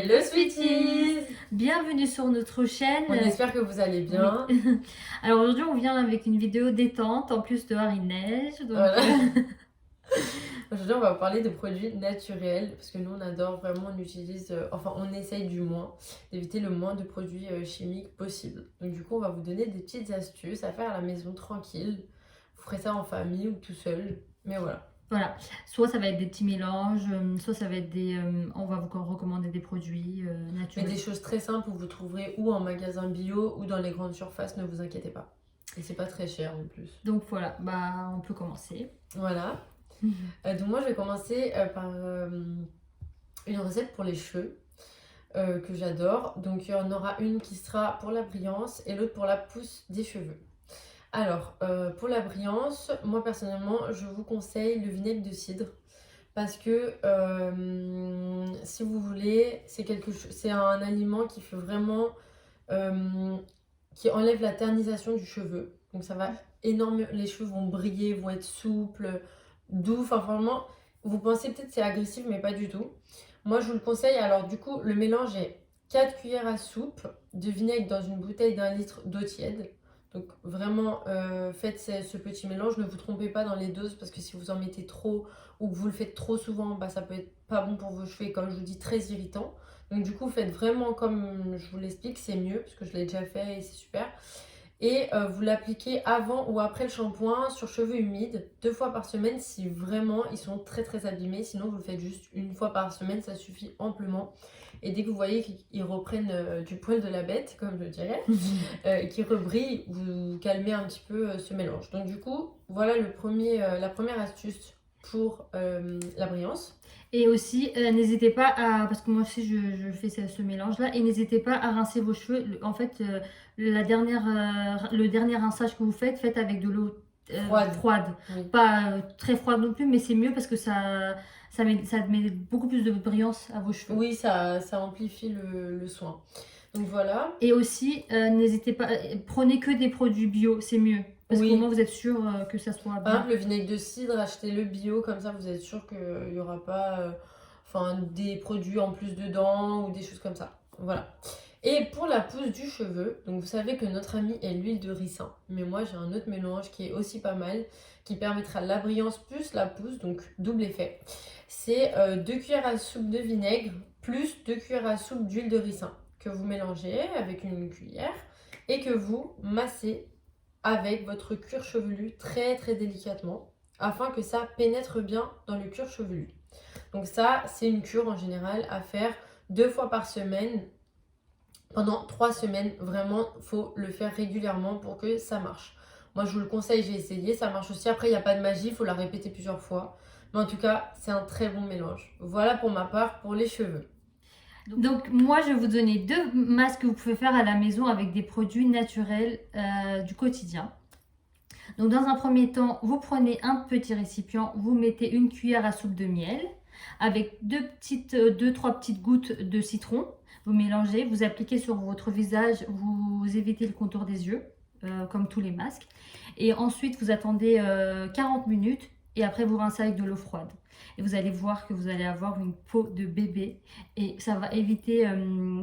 Hello Sweeties! Bienvenue sur notre chaîne. On espère que vous allez bien. Oui. Alors aujourd'hui on vient avec une vidéo détente, en plus dehors il neige. Donc... Voilà. Aujourd'hui on va vous parler de produits naturels parce que nous on adore vraiment, on utilise, on essaye du moins d'éviter le moins de produits chimiques possible. Donc du coup on va vous donner des petites astuces à faire à la maison tranquille. Vous ferez ça en famille ou tout seul, mais voilà. Voilà, soit ça va être des petits mélanges, soit ça va être des... on va vous recommander des produits Mais naturels. des choses très simples où vous trouverez ou en magasin bio ou dans les grandes surfaces, ne vous inquiétez pas. Et c'est pas très cher en plus. Donc voilà, bah on peut commencer. Voilà. Donc moi je vais commencer par une recette pour les cheveux que j'adore. Donc il y en aura une qui sera pour la brillance et l'autre pour la pousse des cheveux. Alors pour la brillance, moi personnellement je vous conseille le vinaigre de cidre parce que si vous voulez, c'est un aliment qui fait vraiment qui enlève la ternisation du cheveu. Donc ça va énormément, les cheveux vont briller, vont être souples, doux. Enfin franchement, vous pensez peut-être que c'est agressif, mais pas du tout. Moi je vous le conseille. Alors du coup, le mélange est 4 cuillères à soupe de vinaigre dans une bouteille d'1 litre d'eau tiède. Donc vraiment, faites ce petit mélange. Ne vous trompez pas dans les doses parce que si vous en mettez trop ou que vous le faites trop souvent, bah, ça peut être pas bon pour vos cheveux et comme je vous dis, très irritant. Donc du coup, faites vraiment comme je vous l'explique, c'est mieux parce que je l'ai déjà fait et c'est super. Et vous l'appliquez avant ou après le shampoing sur cheveux humides 2 fois par semaine si vraiment ils sont très très abîmés. Sinon vous le faites juste une fois par semaine, ça suffit amplement. Et dès que vous voyez qu'ils reprennent du poil de la bête, comme je dirais, qu'ils rebrillent, vous calmez un petit peu ce mélange. Donc du coup, voilà la première astuce pour la brillance. Et aussi, n'hésitez pas à, parce que moi aussi je fais ce mélange-là, et n'hésitez pas à rincer vos cheveux. En fait, le dernier rinçage que vous faites, faites avec de l'eau froide. Oui. Pas très froide non plus, mais c'est mieux parce que ça met beaucoup plus de brillance à vos cheveux. Oui, ça amplifie le soin. Donc voilà. Et aussi, n'hésitez pas, prenez que des produits bio, c'est mieux. Parce Oui. qu'au moins vous êtes sûr que ça soit Par bien. exemple, le vinaigre de cidre, achetez-le bio, comme ça vous êtes sûr qu'il n'y aura pas des produits en plus dedans ou des choses comme ça. Voilà. Et pour la pousse du cheveu, donc vous savez que notre ami est l'huile de ricin. Mais moi j'ai un autre mélange qui est aussi pas mal, qui permettra la brillance plus la pousse, donc double effet. C'est 2 cuillères à soupe de vinaigre plus 2 cuillères à soupe d'huile de ricin que vous mélangez avec une cuillère et que vous massez avec votre cuir chevelu très très délicatement afin que ça pénètre bien dans le cuir chevelu. Donc ça, c'est une cure en général à faire 2 fois par semaine pendant 3 semaines. Vraiment, il faut le faire régulièrement pour que ça marche. Moi, je vous le conseille, j'ai essayé, ça marche aussi. Après, il n'y a pas de magie, il faut la répéter plusieurs fois. Mais en tout cas, c'est un très bon mélange. Voilà pour ma part pour les cheveux. Donc moi je vais vous donner 2 masques que vous pouvez faire à la maison avec des produits naturels du quotidien. Donc dans un premier temps, vous prenez un petit récipient, vous mettez une cuillère à soupe de miel avec 2-3 petites gouttes de citron. Vous mélangez, vous appliquez sur votre visage, vous évitez le contour des yeux, comme tous les masques. Et ensuite vous attendez 40 minutes et après vous rincez avec de l'eau froide. Et vous allez voir que vous allez avoir une peau de bébé et ça va éviter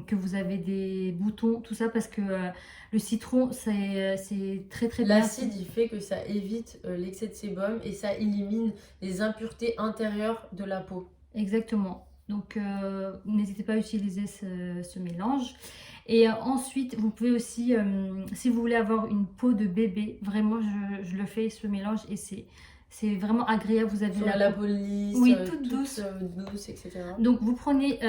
que vous avez des boutons, tout ça parce que le citron c'est très très bien. L'acide il fait que ça évite l'excès de sébum et ça élimine les impuretés intérieures de la peau. Exactement. Donc n'hésitez pas à utiliser ce mélange. Et ensuite, vous pouvez aussi, si vous voulez avoir une peau de bébé, vraiment je le fais ce mélange et c'est vraiment agréable. Vous avez la peau lisse, oui, toute douce, etc. Donc vous prenez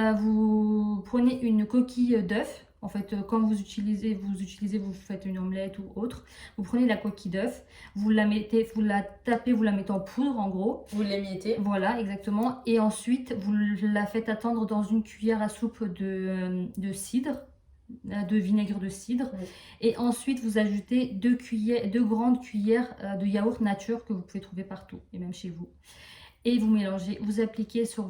une coquille d'œuf. En fait, quand vous faites une omelette ou autre. Vous prenez la coquille d'œuf, vous la tapez, vous la mettez en poudre en gros. Vous l'émiettez. Voilà, exactement. Et ensuite, vous la faites attendre dans une cuillère à soupe de cidre, de vinaigre de cidre. Oui. Et ensuite, vous ajoutez 2 grandes cuillères de yaourt nature que vous pouvez trouver partout, et même chez vous. Et vous mélangez, vous appliquez sur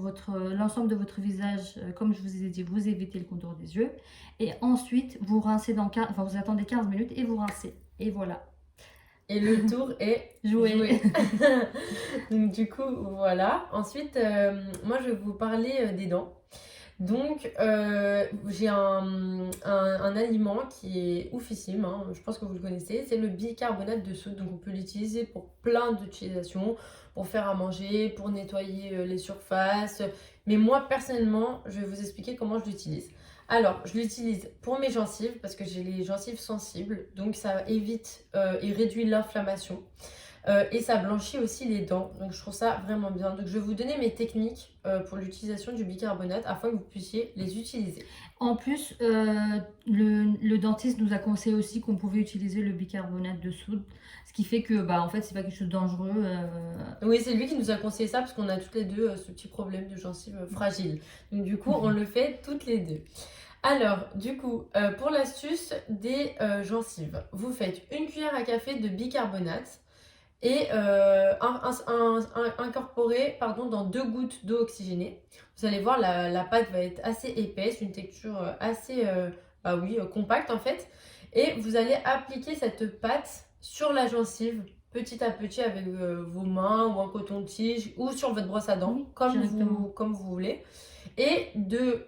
l'ensemble de votre visage, comme je vous ai dit, vous évitez le contour des yeux. Et ensuite, vous rincez vous attendez 15 minutes et vous rincez. Et voilà. Et le tour est joué. Donc du coup, voilà. Ensuite, moi je vais vous parler des dents. Donc, j'ai un aliment qui est oufissime, hein, je pense que vous le connaissez, c'est le bicarbonate de soude. Donc, on peut l'utiliser pour plein d'utilisations, pour faire à manger, pour nettoyer les surfaces. Mais moi, personnellement, je vais vous expliquer comment je l'utilise. Alors, je l'utilise pour mes gencives parce que j'ai les gencives sensibles, donc ça évite et réduit l'inflammation. Et ça blanchit aussi les dents, donc je trouve ça vraiment bien. Donc je vais vous donner mes techniques pour l'utilisation du bicarbonate afin que vous puissiez les utiliser. En plus, le dentiste nous a conseillé aussi qu'on pouvait utiliser le bicarbonate de soude, ce qui fait que, bah, en fait, c'est pas quelque chose de dangereux. Oui, c'est lui qui nous a conseillé ça parce qu'on a toutes les deux ce petit problème de gencives fragiles. Donc du coup, on le fait toutes les deux. Alors, du coup, pour l'astuce des gencives, vous faites une cuillère à café de bicarbonate et incorporer dans 2 gouttes d'eau oxygénée. Vous allez voir, la pâte va être assez épaisse, une texture assez compacte en fait. Et vous allez appliquer cette pâte sur la gencive petit à petit avec vos mains ou un coton-tige ou sur votre brosse à dents, Oui, comme directement. comme vous voulez. Et de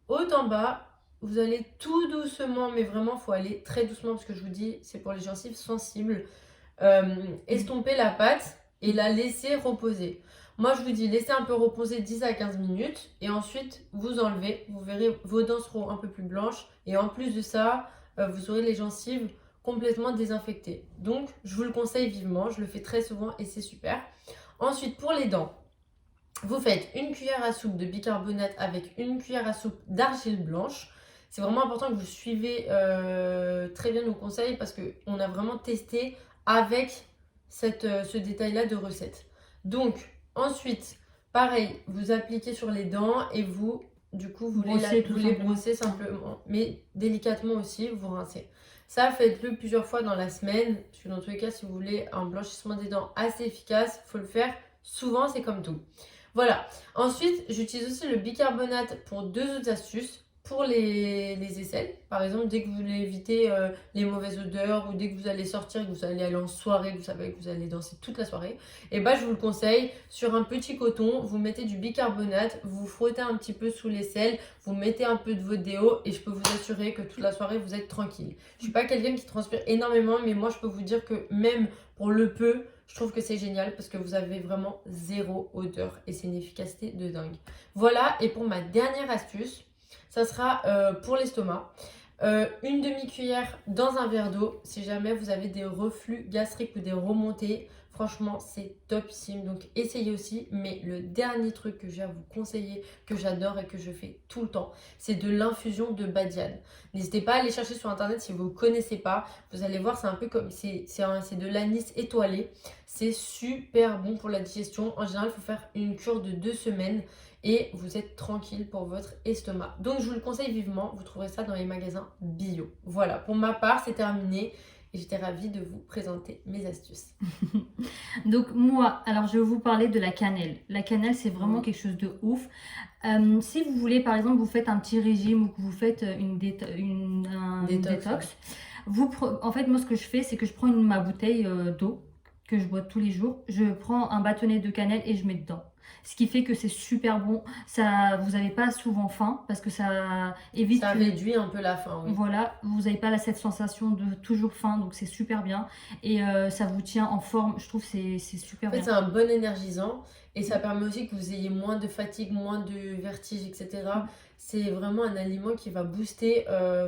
haut en bas, vous allez tout doucement, mais vraiment, il faut aller très doucement parce que je vous dis, c'est pour les gencives sensibles. Estomper la pâte et la laisser reposer. Moi, je vous dis, laissez un peu reposer 10 à 15 minutes et ensuite vous enlevez. Vous verrez, vos dents seront un peu plus blanches et en plus de ça, vous aurez les gencives complètement désinfectées. Donc, je vous le conseille vivement. Je le fais très souvent et c'est super. Ensuite, pour les dents, vous faites une cuillère à soupe de bicarbonate avec une cuillère à soupe d'argile blanche. C'est vraiment important que vous suivez très bien nos conseils parce qu'on a vraiment testé avec ce détail-là de recette. Donc, ensuite, pareil, vous appliquez sur les dents et vous, du coup, vous les brossez simplement, mais délicatement aussi, vous rincez. Ça, faites-le plusieurs fois dans la semaine, parce que dans tous les cas, si vous voulez un blanchissement des dents assez efficace, il faut le faire souvent, c'est comme tout. Voilà. Ensuite, j'utilise aussi le bicarbonate pour 2 autres astuces. Pour les aisselles, par exemple, dès que vous voulez éviter les mauvaises odeurs ou dès que vous allez sortir, que vous allez aller en soirée, que vous savez que vous allez danser toute la soirée, et bah je vous le conseille, sur un petit coton, vous mettez du bicarbonate, vous frottez un petit peu sous l'aisselle, vous mettez un peu de votre déo et je peux vous assurer que toute la soirée vous êtes tranquille. Je suis pas quelqu'un qui transpire énormément, mais moi je peux vous dire que même pour le peu, je trouve que c'est génial parce que vous avez vraiment 0 odeur et c'est une efficacité de dingue. Voilà, et pour ma dernière astuce, ça sera pour l'estomac. Une demi-cuillère dans un verre d'eau si jamais vous avez des reflux gastriques ou des remontées. Franchement, c'est topissime. Donc, essayez aussi. Mais le dernier truc que j'ai à vous conseiller, que j'adore et que je fais tout le temps, c'est de l'infusion de badiane. N'hésitez pas à aller chercher sur internet si vous ne connaissez pas. Vous allez voir, c'est un peu comme c'est de l'anis étoilé. C'est super bon pour la digestion. En général, il faut faire une cure de 2 semaines et vous êtes tranquille pour votre estomac. Donc je vous le conseille vivement, vous trouverez ça dans les magasins bio. Voilà, pour ma part c'est terminé et j'étais ravie de vous présenter mes astuces. Donc moi, alors je vais vous parler de la cannelle. La cannelle, c'est vraiment quelque chose de ouf. Si vous voulez, par exemple, vous faites un petit régime ou que vous faites un détox, en fait, moi, ce que je fais, c'est que je prends ma bouteille d'eau que je bois tous les jours. Je prends un bâtonnet de cannelle et je mets dedans. Ce qui fait que c'est super bon. Ça, vous n'avez pas souvent faim parce que ça évite. Ça réduit un peu la faim, oui. Voilà, vous n'avez pas cette sensation de toujours faim, donc c'est super bien. Et ça vous tient en forme, je trouve c'est super bien. En fait, c'est un bon énergisant et ça permet aussi que vous ayez moins de fatigue, moins de vertige, etc. C'est vraiment un aliment qui va booster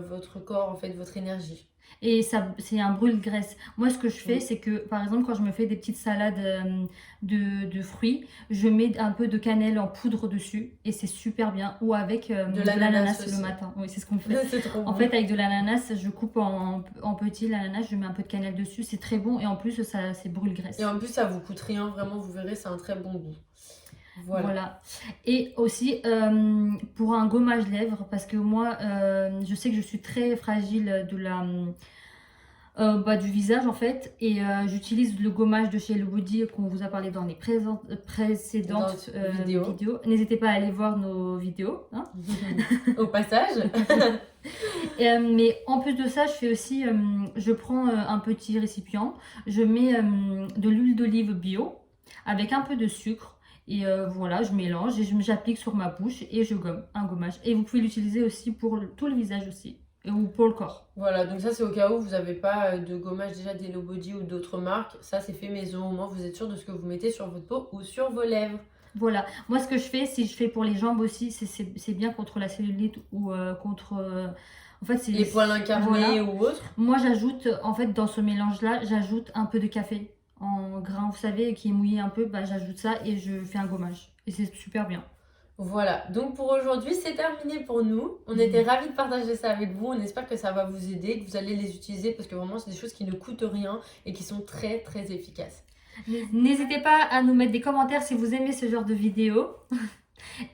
votre corps, en fait, votre énergie. Et ça, c'est un brûle-graisse. Moi, ce que je fais, c'est que, par exemple, quand je me fais des petites salades de fruits, je mets un peu de cannelle en poudre dessus et c'est super bien. Ou avec de l'ananas le matin. Oui, c'est ce qu'on fait. C'est trop bon. En fait, avec de l'ananas, je coupe en petits l'ananas, je mets un peu de cannelle dessus. C'est très bon et en plus, ça, c'est brûle-graisse. Et en plus, ça vous coûte rien. Vraiment, vous verrez, c'est un très bon goût. Voilà. Et aussi pour un gommage lèvres, parce que moi, je sais que je suis très fragile du visage en fait, et j'utilise le gommage de chez Elwoody qu'on vous a parlé dans les précédentes vidéos. N'hésitez pas à aller voir nos vidéos. Hein. Au passage. Mais en plus de ça, je fais aussi, je prends un petit récipient, je mets de l'huile d'olive bio avec un peu de sucre. Et voilà, je mélange et j'applique sur ma bouche et je gomme un gommage. Et vous pouvez l'utiliser aussi pour tout le visage aussi, ou pour le corps. Voilà, donc ça c'est au cas où vous n'avez pas de gommage déjà d'Hello Body ou d'autres marques. Ça c'est fait maison, au moins vous êtes sûr de ce que vous mettez sur votre peau ou sur vos lèvres. Voilà, moi ce que je fais, si je fais pour les jambes aussi, c'est bien contre la cellulite ou contre... en fait, Les poils incarnés voilà. ou autres. Moi j'ajoute, en fait dans ce mélange-là, j'ajoute un peu de café en grain, vous savez, qui est mouillé un peu, bah, j'ajoute ça et je fais un gommage. Et c'est super bien. Voilà, donc pour aujourd'hui c'est terminé pour nous. On était ravis de partager ça avec vous. On espère que ça va vous aider, que vous allez les utiliser parce que vraiment c'est des choses qui ne coûtent rien et qui sont très très efficaces. N'hésitez pas à nous mettre des commentaires si vous aimez ce genre de vidéo.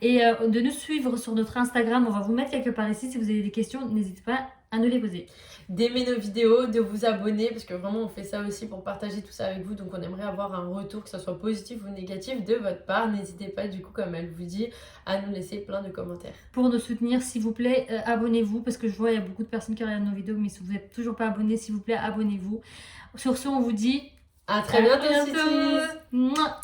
Et de nous suivre sur notre Instagram, on va vous mettre quelque part ici. Si vous avez des questions, n'hésitez pas à nous les poser. D'aimer nos vidéos, de vous abonner parce que vraiment on fait ça aussi pour partager tout ça avec vous. Donc on aimerait avoir un retour, que ce soit positif ou négatif de votre part. N'hésitez pas du coup, comme elle vous dit, à nous laisser plein de commentaires. Pour nous soutenir, s'il vous plaît, abonnez-vous parce que je vois il y a beaucoup de personnes qui regardent nos vidéos, mais si vous n'êtes toujours pas abonné, s'il vous plaît, abonnez-vous. Sur ce, on vous dit À très bientôt. Mouah.